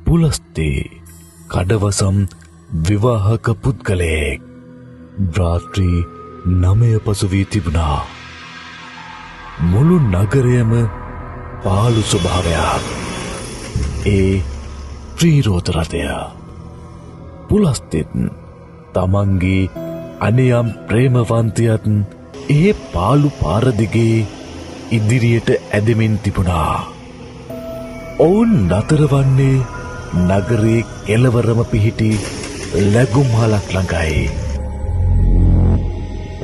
පුලස්තේ කඩවසම් විවාහක පුද්ගලයෙක්. රාත්‍රී 9 පසු වී තිබුණා. මුළු නගරයම පාළු ස්වභාවයක්. ඒ ත්‍රිරෝද රථය. පුලස්තෙත් තමන්ගේ අනියම් ප්‍රේමවන්තයත් ඒ පාළු පාර දිගේ ඉදිරියට ඇදෙමින් තිබුණා. ඔවුන් නතර වන්නේ නගරයේ කෙළවරම පිහිටි ලැගුම්හලක් ළඟයි.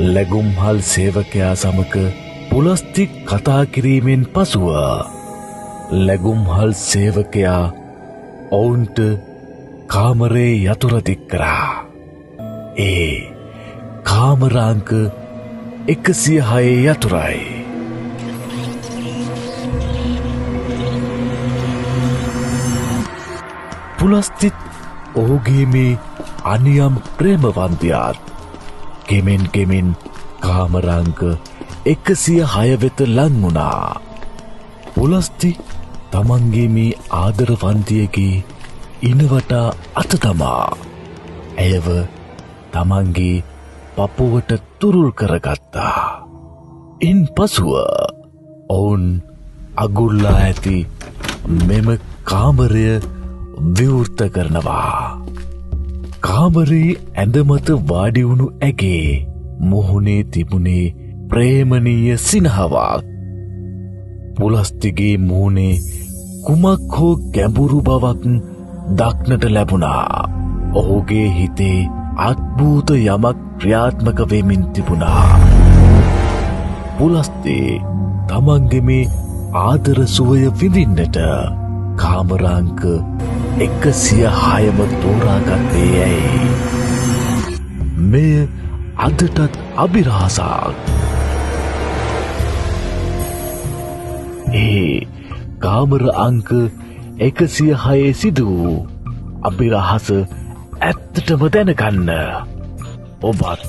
ලැගුම්හල් සේවකයා සමග පුලස්ති කතා කිරීමෙන් පසුව ලැගුම්හල් සේවකයා ඔවුන්ට කාමරේ යතුර දික් කරා. ඒ කාමරාංක 106 යතුරයි. පුලස්තිත් ඔහුගේ මේ අනියම් ප්‍රේමවන්තයාත් කෙමෙන් කාමරාංක 106 වෙත ලං වුණා. පුලස්ති තමන්ගේ මේ ආදරවන්තියගේ ඉනවටා අත තමා ඇයව තමන්ගේ පපුවට තුරුල් කරගත්තා. ඉන් පසුව ඔවුන් අගුල්ලා ඇති මෙම කාමරය විවෘත කරනවා. කාමරේ ඇඳමත වාඩි වුණු ඇගේ මුහුණේ තිබුණේ ප්‍රේමණීය සිනහවක්. පුලස්තිගේ මුහුණේ කුමක් හෝ ගැඹුරු බවක් දක්නට ලැබුණා. ඔහුගේ හිතේ අද්භූත යමක් ක්‍රියාත්මක වෙමින් තිබුණා. පුලස්තේ තමන්ගේ මේ ආදර සුවය විඳින්නට කාමරාංක 106ම තෝරාගත්තේ ඇයි? මෙය අදටත් අභිරහසක්. ඒ කාමර අංක 106 සිදු වූ අභිරහස ඇත්තටම දැනගන්න ඔබත්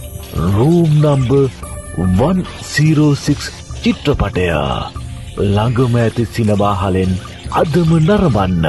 රූම් නම්බර් 106 චිත්‍රපටය ළඟම ඇති සිනමාහලෙන් අදම නරඹන්න.